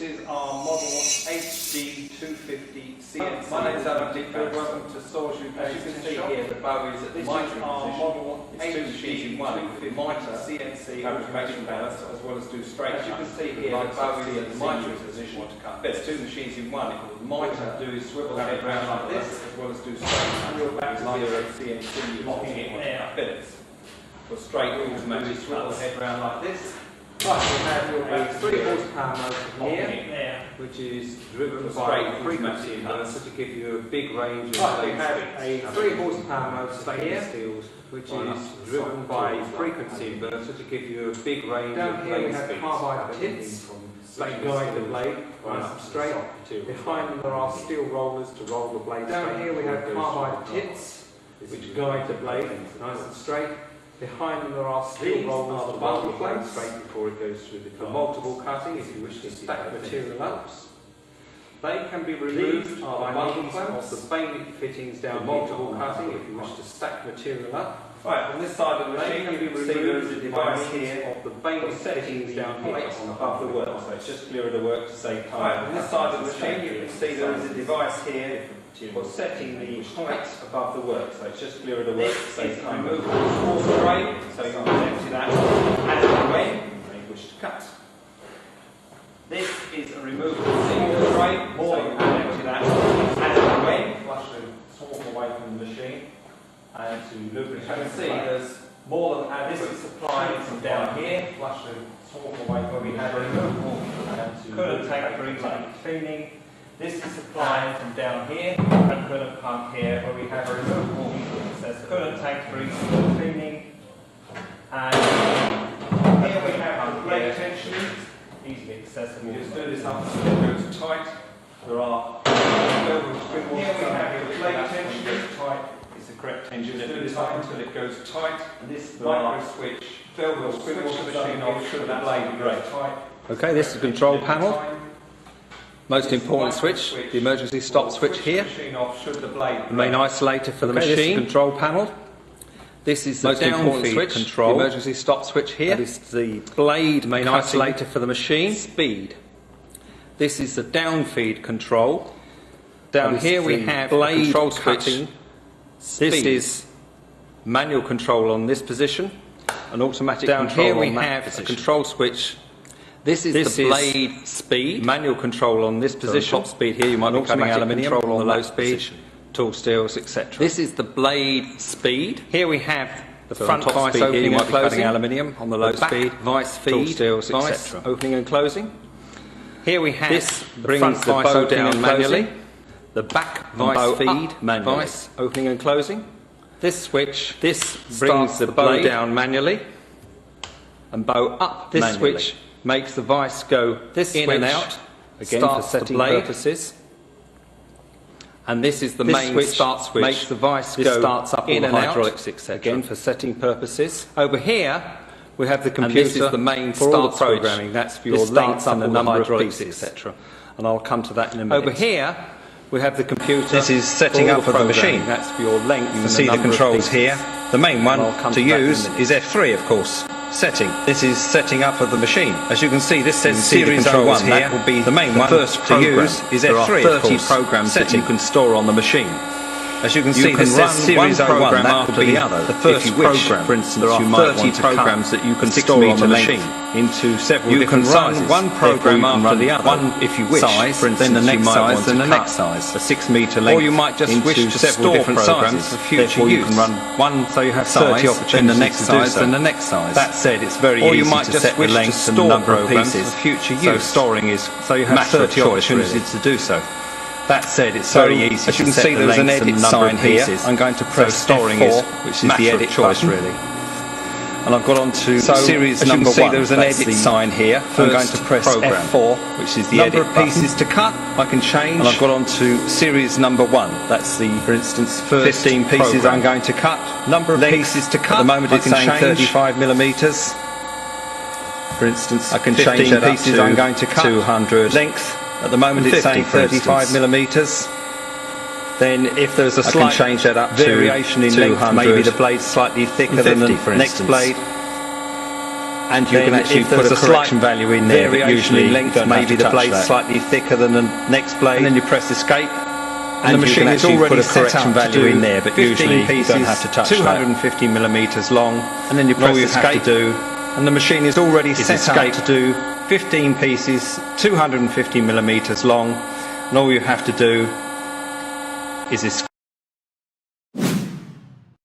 is our model HD250CNC. My name is Alligator. Welcome to Stores UK. As you can see here, the bow is at the miter position. It's two machines in one. It could be miter, CNC, fabrication balance, as well as do straight. As you can see here, the bow is at the miter position. There's two machines in one. It could be miter, do swivel head round like this, as well as do straight. Your back to zero CNC, you're locking it there. Billets. For straight automatic swivel head round like this. Right, we have your 3 horsepower motor here, which is driven by a frequency inverter to give you a big range of we have a 3 horsepower motor here, which is driven by a frequency inverter to give you a big range of blade speeds. Down here we have carbide tips, they guide the blade nice and straight. Behind them there are steel rollers to roll the blade straight. Down here we have carbide tips, which guide the blade nice and straight. Behind them there are steel rollers to roll the blade straight before it goes through the car. For multiple cutting, if you wish to stack material up, they can be removed by means of the bayonet fittings down multiple cutting if you wish to stack material up. Right, on this side of the machine you can see there is a device here of the bayonet fittings down here above the work, so it's just clear of the work to save time. Right, on this side of the machine you can see there is a device here for setting the height above the work, so it's just clear of the work to save time. Removable small tray, so you can empty that as and when you wish to cut. This is a removable single tray, so you can empty that as and when. Flush the swarf away from the machine and to lubricate. As you can see, there's more than adequate supply from down here. Flush the swarf away where we have removable and to coolant tank for cleaning. This is supplied from down here and coolant pump here where we have a removable coolant tank for cleaning. And here we have the blade tension, easily accessible. You just do this up until it goes tight. There are here we have your blade tension, tight. It's the correct tension. Just do this up until it goes tight. And this micro switch will switch the machine off should the blade be tight. Okay, this is the control panel. Most important switch, the emergency stop switch here. The main isolator for the machine. This is the control panel. This is the most important switch, control. The emergency stop switch here. This is the blade main isolator for the machine. Speed. This is the down feed control. Down here we have blade control switch. This is manual control on this position. An automatic control on that position. Down here we have a control switch. This is the blade speed, manual control on this position. Top speed here, you might be cutting aluminium on the low speed, tool steels, etc. This is the blade speed. Here we have the front vice opening and closing, aluminium on the low speed, vice feed, tool steels, etc. Opening and closing. Here we have this brings the bow down manually. The back vice feed, vice opening and closing. This switch, this brings the bow down manually and bow up manually. This switch makes the vice go in and out, again for setting purposes. And this is the main start switch, makes the vice go starts up in and out, etc. Again for setting purposes. Over here we have the computer, and this is the main start programming. That's for your length and the number of pieces, etc. And I'll come to that in a minute. Over here we have the computer. This is setting up for the machine. That's for your length. You can see the controls here. The main one to use is F3, of course. Setting. This is setting up of the machine. As you can see, this says Series 01 here. That will be the main one. First to use is F3, of course. 30 programs that you can store on the machine. As you can see, this says Series 01. That will be the first program. For instance, there are 30 programs that you can store on the machine into several different sizes. You can run one program after the other. One, if you wish, size, for instance, then the next size, then the next size. A 6 metre length. Or you might just wish to several different sizes for future use. You can run one, so you have 30 opportunities, then the next size, then the next size. That said, it's very easy to set the length and the number of pieces for future use. So storing is a matter of choice, opportunities to do so. That said, it's very easy to set the length and the number of pieces. I'm going to press F4, which is the edit choice, really. And I've got on to series number 1. There's an edit sign here. I'm going to press F4, which is the edit button. Number of pieces to cut, I can change. And I've got on to series number 1. That's the, for instance, first 15 pieces I'm going to cut. Number of pieces to cut. At the moment it's saying 35 millimeters. For instance, I can change that up to I'm going to cut 200 length. At the moment it's saying 35 millimeters. Then if there's a slight change that up variation in length, maybe the blade's slightly thicker than the next blade. and you can actually put a correction value in there, but usually length, maybe the blade's slightly thicker than the next blade, and then you press escape, and the machine is already set up value in there, but usually you don't have to touch 250 millimeters long, and then you press escape, and the machine is already set up to do 15 pieces, 250 millimeters long, and all you have to do is escape.